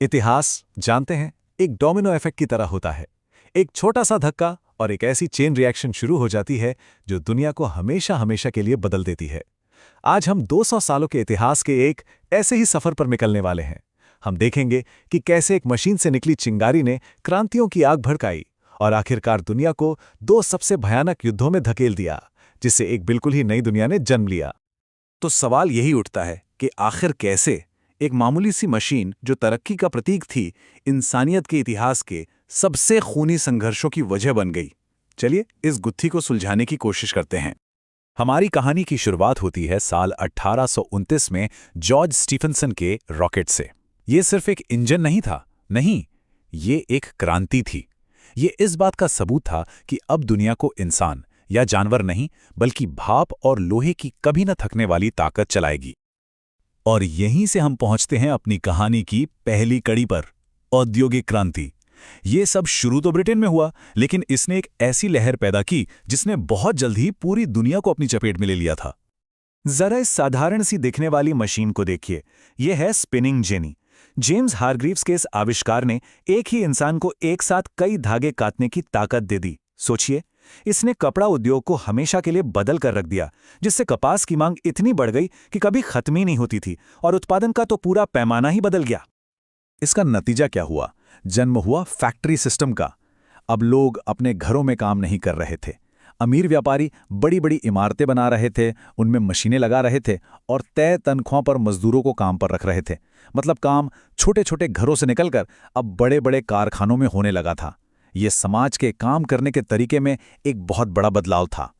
इतिहास जानते हैं एक डोमिनो इफेक्ट की तरह होता है। एक छोटा सा धक्का और एक ऐसी चेन रिएक्शन शुरू हो जाती है जो दुनिया को हमेशा हमेशा के लिए बदल देती है। आज हम 200 सालों के इतिहास के एक ऐसे ही सफर पर निकलने वाले हैं। हम देखेंगे कि कैसे एक मशीन से निकली चिंगारी ने क्रांतियों की आग भड़काई और आखिरकार दुनिया को दो सबसे भयानक युद्धों में धकेल दिया, जिससे एक बिल्कुल ही नई दुनिया ने जन्म लिया। तो सवाल यही उठता है कि आखिर कैसे एक मामूली सी मशीन जो तरक्की का प्रतीक थी, इंसानियत के इतिहास के सबसे खूनी संघर्षों की वजह बन गई। चलिए इस गुत्थी को सुलझाने की कोशिश करते हैं। हमारी कहानी की शुरुआत होती है साल 1829 में जॉर्ज स्टीफनसन के रॉकेट से। ये सिर्फ एक इंजन नहीं था, नहीं, ये एक क्रांति थी। ये इस बात का सबूत था कि अब दुनिया को इंसान या जानवर नहीं, बल्कि भाप और लोहे की कभी न थकने वाली ताकत चलाएगी। और यहीं से हम पहुंचते हैं अपनी कहानी की पहली कड़ी पर, औद्योगिक क्रांति। ये सब शुरू तो ब्रिटेन में हुआ, लेकिन इसने एक ऐसी लहर पैदा की जिसने बहुत जल्द ही पूरी दुनिया को अपनी चपेट में ले लिया था। जरा इस साधारण सी दिखने वाली मशीन को देखिए। यह है स्पिनिंग जेनी। जेम्स हारग्रीव्स के इस आविष्कार ने एक ही इंसान को एक साथ कई धागे काटने की ताकत दे दी। सोचिए, इसने कपड़ा उद्योग को हमेशा के लिए बदल कर रख दिया, जिससे कपास की मांग इतनी बढ़ गई कि कभी खत्म ही नहीं होती थी और उत्पादन का तो पूरा पैमाना ही बदल गया। इसका नतीजा क्या हुआ? जन्म हुआ फैक्ट्री सिस्टम का। अब लोग अपने घरों में काम नहीं कर रहे थे। अमीर व्यापारी बड़ी बड़ी इमारतें बना रहे थे, उनमें मशीनें लगा रहे थे और तय तनख्वाह पर मजदूरों को काम पर रख रहे थे। मतलब काम छोटे छोटे घरों से निकलकर अब बड़े बड़े कारखानों में होने लगा था। ये समाज के काम करने के तरीके में एक बहुत बड़ा बदलाव था।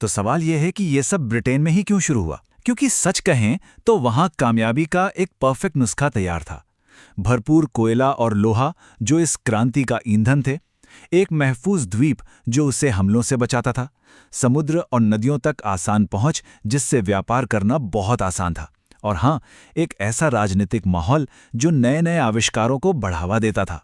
तो सवाल यह है कि यह सब ब्रिटेन में ही क्यों शुरू हुआ? क्योंकि सच कहें तो वहां कामयाबी का एक परफेक्ट नुस्खा तैयार था। भरपूर कोयला और लोहा जो इस क्रांति का ईंधन थे, एक महफूज द्वीप जो उसे हमलों से बचाता था, समुद्र और नदियों तक आसान पहुंच जिससे व्यापार करना बहुत आसान था, और हाँ, एक ऐसा राजनीतिक माहौल जो नए नए आविष्कारों को बढ़ावा देता था।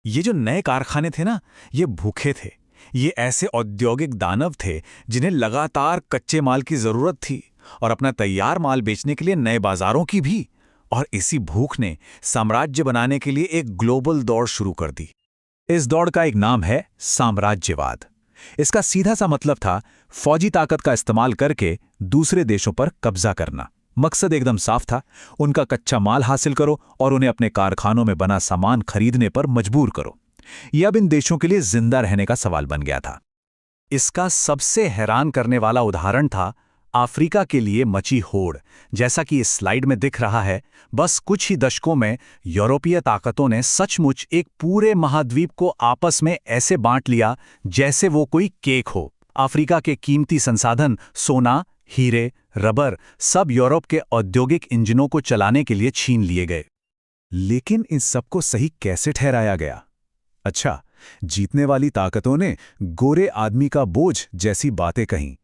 ये जो नए कारखाने थे ना, ये भूखे थे। ये ऐसे औद्योगिक दानव थे जिन्हें लगातार कच्चे माल की जरूरत थी और अपना तैयार माल बेचने के लिए नए बाजारों की भी। और इसी भूख ने साम्राज्य बनाने के लिए एक ग्लोबल दौड़ शुरू कर दी। इस दौड़ का एक नाम है साम्राज्यवाद। इसका सीधा सा मतलब था फौजी ताकत का इस्तेमाल करके दूसरे देशों पर कब्जा करना। मकसद एकदम साफ था, उनका कच्चा माल हासिल करो और उन्हें अपने कारखानों में बना सामान खरीदने पर मजबूर करो। यह अब इन देशों के लिए जिंदा रहने का सवाल बन गया था। इसका सबसे हैरान करने वाला उदाहरण था अफ्रीका के लिए मची होड़। जैसा कि इस स्लाइड में दिख रहा है, बस कुछ ही दशकों में यूरोपीय ताकतों ने सचमुच एक पूरे महाद्वीप को आपस में ऐसे बांट लिया जैसे वो कोई केक हो। अफ्रीका के कीमती संसाधन, सोना, हीरे, रबर, सब यूरोप के औद्योगिक इंजनों को चलाने के लिए छीन लिए गए। लेकिन इन सबको सही कैसे ठहराया गया? अच्छा, जीतने वाली ताकतों ने गोरे आदमी का बोझ जैसी बातें कहीं।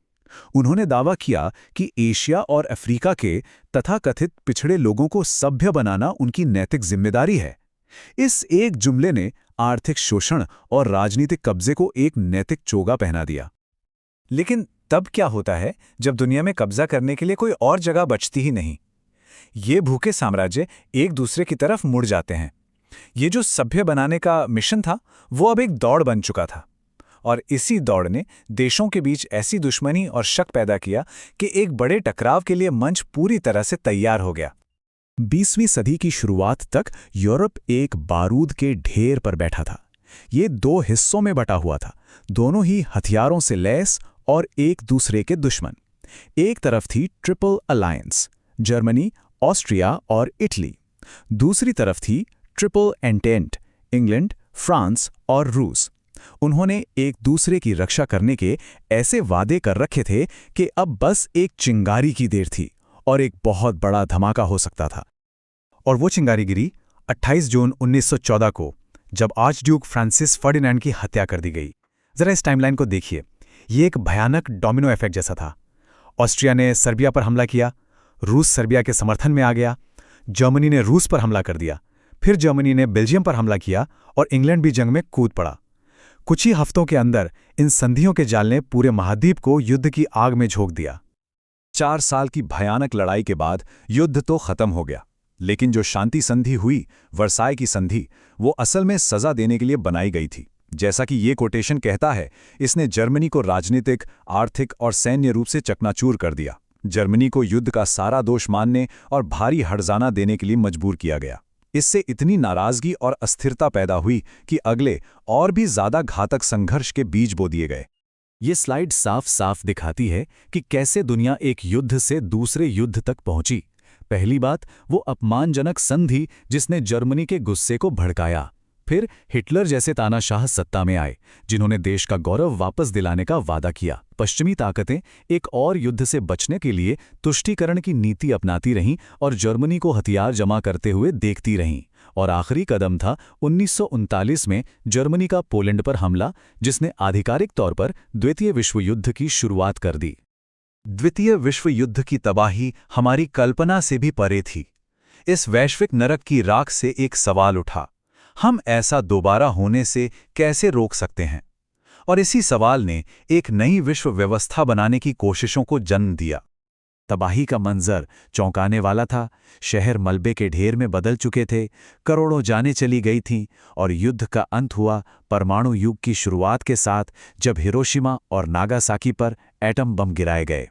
उन्होंने दावा किया कि एशिया और अफ्रीका के तथाकथित पिछड़े लोगों को सभ्य बनाना उनकी नैतिक जिम्मेदारी है। इस एक जुमले ने आर्थिक शोषण और राजनीतिक कब्जे को एक नैतिक चोगा पहना दिया। लेकिन तब क्या होता है जब दुनिया में कब्जा करने के लिए कोई और जगह बचती ही नहीं? ये भूखे साम्राज्य एक दूसरे की तरफ मुड़ जाते हैं। ये जो सभ्य बनाने का मिशन था, वो अब एक दौड़ बन चुका था। और इसी दौड़ ने देशों के बीच ऐसी दुश्मनी और शक पैदा किया कि एक बड़े टकराव के लिए मंच पूरी तरह से तैयार हो गया। 20वीं सदी की शुरुआत तक यूरोप एक बारूद के ढेर पर बैठा था। ये दो हिस्सों में बटा हुआ था, दोनों ही हथियारों से लैस और एक दूसरे के दुश्मन। एक तरफ थी ट्रिपल अलायंस, जर्मनी, ऑस्ट्रिया और इटली। दूसरी तरफ थी ट्रिपल एंटेंट, इंग्लैंड, फ्रांस और रूस। उन्होंने एक दूसरे की रक्षा करने के ऐसे वादे कर रखे थे कि अब बस एक चिंगारी की देर थी और एक बहुत बड़ा धमाका हो सकता था। और वो चिंगारी गिरी 28 जून 1914 को, जब आर्चड्यूक फ्रांसिस फर्डिनैंड की हत्या कर दी गई। जरा इस टाइमलाइन को देखिए, ये एक भयानक डोमिनो इफेक्ट जैसा था। ऑस्ट्रिया ने सर्बिया पर हमला किया, रूस सर्बिया के समर्थन में आ गया, जर्मनी ने रूस पर हमला कर दिया, फिर जर्मनी ने बेल्जियम पर हमला किया और इंग्लैंड भी जंग में कूद पड़ा। कुछ ही हफ्तों के अंदर इन संधियों के जाल ने पूरे महाद्वीप को युद्ध की आग में झोंक दिया। 4 साल की भयानक लड़ाई के बाद युद्ध तो खत्म हो गया, लेकिन जो शांति संधि हुई, वर्साय की संधि, वो असल में सजा देने के लिए बनाई गई थी। जैसा कि ये कोटेशन कहता है, इसने जर्मनी को राजनीतिक, आर्थिक और सैन्य रूप से चकनाचूर कर दिया। जर्मनी को युद्ध का सारा दोष मानने और भारी हर्जाना देने के लिए मजबूर किया गया। इससे इतनी नाराजगी और अस्थिरता पैदा हुई कि अगले और भी ज्यादा घातक संघर्ष के बीज बो दिए गए। ये स्लाइड साफ साफ दिखाती है कि कैसे दुनिया एक युद्ध से दूसरे युद्ध तक पहुंची। पहली बात, वो अपमानजनक संधि जिसने जर्मनी के गुस्से को भड़काया। फिर हिटलर जैसे तानाशाह सत्ता में आए, जिन्होंने देश का गौरव वापस दिलाने का वादा किया। पश्चिमी ताकतें एक और युद्ध से बचने के लिए तुष्टीकरण की नीति अपनाती रहीं और जर्मनी को हथियार जमा करते हुए देखती रहीं। और आखिरी कदम था 1939 में जर्मनी का पोलैंड पर हमला, जिसने आधिकारिक तौर पर द्वितीय विश्व युद्ध की शुरुआत कर दी। द्वितीय विश्व युद्ध की तबाही हमारी कल्पना से भी परे थी। इस वैश्विक नरक की राख से एक सवाल उठा, हम ऐसा दोबारा होने से कैसे रोक सकते हैं? और इसी सवाल ने एक नई विश्व व्यवस्था बनाने की कोशिशों को जन्म दिया। तबाही का मंजर चौंकाने वाला था। शहर मलबे के ढेर में बदल चुके थे, करोड़ों जानें चली गई थीं, और युद्ध का अंत हुआ परमाणु युग की शुरुआत के साथ, जब हिरोशिमा और नागासाकी पर एटम बम गिराए गए।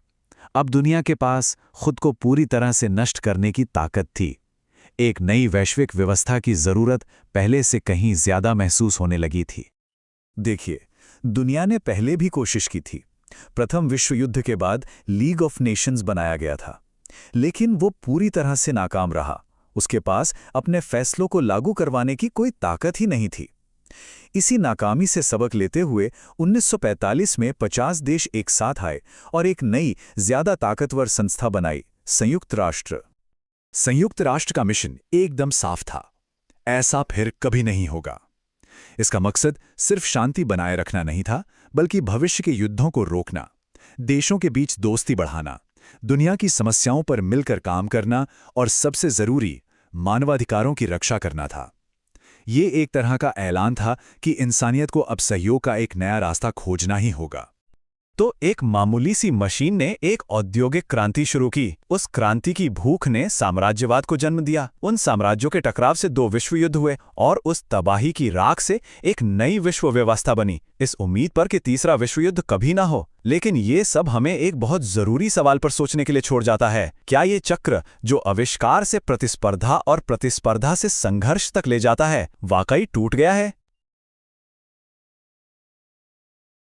अब दुनिया के पास खुद को पूरी तरह से नष्ट करने की ताकत थी। एक नई वैश्विक व्यवस्था की जरूरत पहले से कहीं ज्यादा महसूस होने लगी थी। देखिए, दुनिया ने पहले भी कोशिश की थी। प्रथम विश्व युद्ध के बाद लीग ऑफ नेशंस बनाया गया था, लेकिन वो पूरी तरह से नाकाम रहा। उसके पास अपने फैसलों को लागू करवाने की कोई ताकत ही नहीं थी। इसी नाकामी से सबक लेते हुए 1945 में 50 देश एक साथ आए और एक नई, ज्यादा ताकतवर संस्था बनाई, संयुक्त राष्ट्र। संयुक्त राष्ट्र का मिशन एकदम साफ था, ऐसा फिर कभी नहीं होगा। इसका मकसद सिर्फ शांति बनाए रखना नहीं था, बल्कि भविष्य के युद्धों को रोकना, देशों के बीच दोस्ती बढ़ाना, दुनिया की समस्याओं पर मिलकर काम करना और सबसे जरूरी, मानवाधिकारों की रक्षा करना था। ये एक तरह का ऐलान था कि इंसानियत को अब सहयोग का एक नया रास्ता खोजना ही होगा। तो एक मामूली सी मशीन ने एक औद्योगिक क्रांति शुरू की। उस क्रांति की भूख ने साम्राज्यवाद को जन्म दिया। उन साम्राज्यों के टकराव से 2 विश्व युद्ध हुए और उस तबाही की राख से एक नई विश्व व्यवस्था बनी, इस उम्मीद पर कि तीसरा विश्व युद्ध कभी ना हो। लेकिन ये सब हमें एक बहुत जरूरी सवाल पर सोचने के लिए छोड़ जाता है। क्या ये चक्र, जो आविष्कार से प्रतिस्पर्धा और प्रतिस्पर्धा से संघर्ष तक ले जाता है, वाकई टूट गया है?